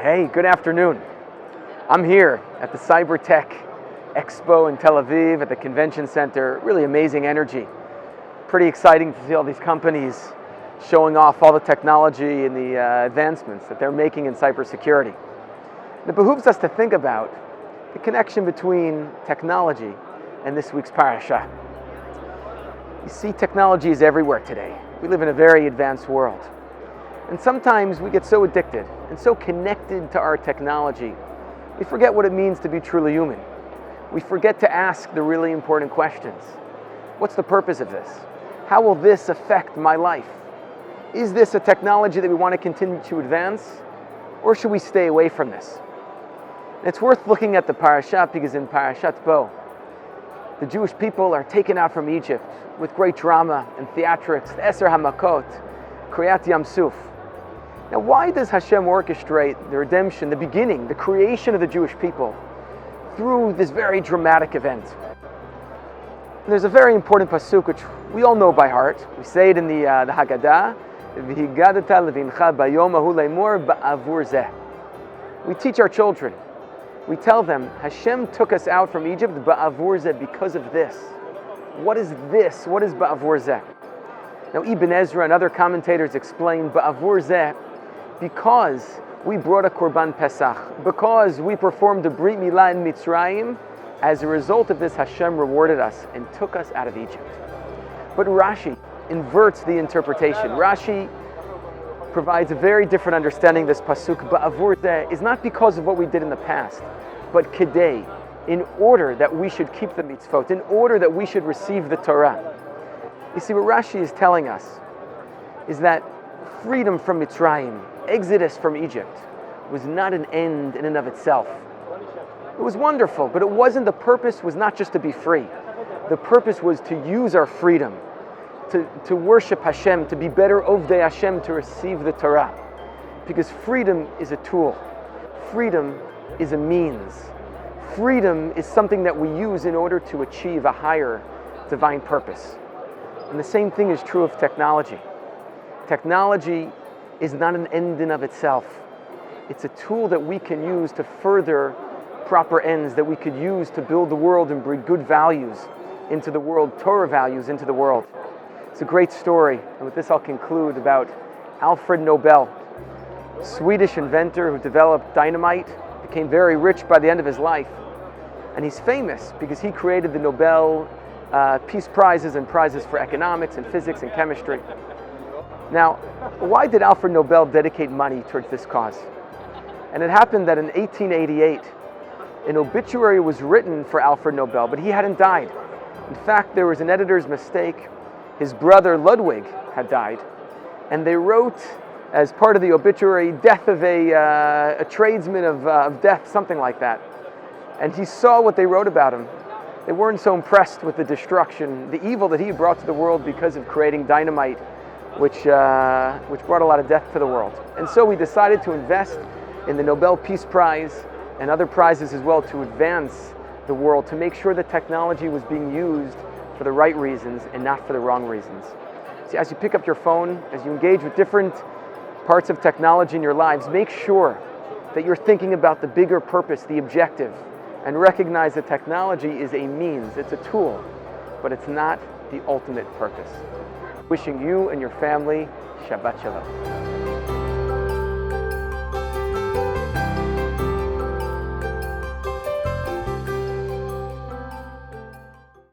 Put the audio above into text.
Hey, good afternoon. I'm here at the Cyber Tech Expo in Tel Aviv at the Convention Center. Really amazing energy. Pretty exciting to see all these companies showing off all the technology and the advancements that they're making in cybersecurity. It behooves us to think about the connection between technology and this week's parasha. You see, technology is everywhere today. We live in a very advanced world. And sometimes we get so addicted and so connected to our technology, we forget what it means to be truly human. We forget to ask the really important questions. What's the purpose of this? How will this affect my life? Is this a technology that we want to continue to advance, or should we stay away from this? And it's worth looking at the parasha because in Parshat Bo, the Jewish people are taken out from Egypt with great drama and theatrics, the Eser Hamakot, Kriyat Yam Suf. Now, why does Hashem orchestrate the redemption, the beginning, the creation of the Jewish people through this very dramatic event? And there's a very important pasuk which we all know by heart. We say it in the Haggadah, "V'higadata levincha bayom ahu leimor ba'avur zeh." We teach our children. We tell them, Hashem took us out from Egypt ba'avur zeh because of this. What is this? What is ba'avur zeh? Now, Ibn Ezra and other commentators explain ba'avur zeh because we brought a Korban Pesach, because we performed a Brit Milah in Mitzrayim. As a result of this, Hashem rewarded us and took us out of Egypt. But Rashi inverts the interpretation. Rashi provides a very different understanding of this pasuk. Ba'avur zeh is not because of what we did in the past, but kedei, in order that we should keep the mitzvot, in order that we should receive the Torah. You see, what Rashi is telling us is that freedom from Mitzrayim, exodus from Egypt, was not an end in and of itself. It was wonderful, but the purpose was not just to be free. The purpose was to use our freedom, to worship Hashem, to be better Ovdei Hashem, to receive the Torah. Because freedom is a tool. Freedom is a means. Freedom is something that we use in order to achieve a higher divine purpose. And the same thing is true of technology. Technology is not an end in of itself. It's a tool that we can use to further proper ends, that we could use to build the world and bring good values into the world, Torah values into the world. It's a great story, and with this I'll conclude, about Alfred Nobel, Swedish inventor who developed dynamite, became very rich by the end of his life. And he's famous because he created the Nobel Peace Prizes and prizes for economics and physics and chemistry. Now, why did Alfred Nobel dedicate money towards this cause? And it happened that in 1888, an obituary was written for Alfred Nobel, but he hadn't died. In fact, there was an editor's mistake. His brother Ludwig had died, and they wrote as part of the obituary, death of a tradesman of death, something like that. And he saw what they wrote about him. They weren't so impressed with the destruction, the evil that he brought to the world because of creating dynamite, which brought a lot of death to the world. And so we decided to invest in the Nobel Peace Prize and other prizes as well to advance the world, to make sure that technology was being used for the right reasons and not for the wrong reasons. See, as you pick up your phone, as you engage with different parts of technology in your lives, make sure that you're thinking about the bigger purpose, the objective, and recognize that technology is a means, it's a tool, but it's not the ultimate purpose. Wishing you and your family Shabbat Shalom.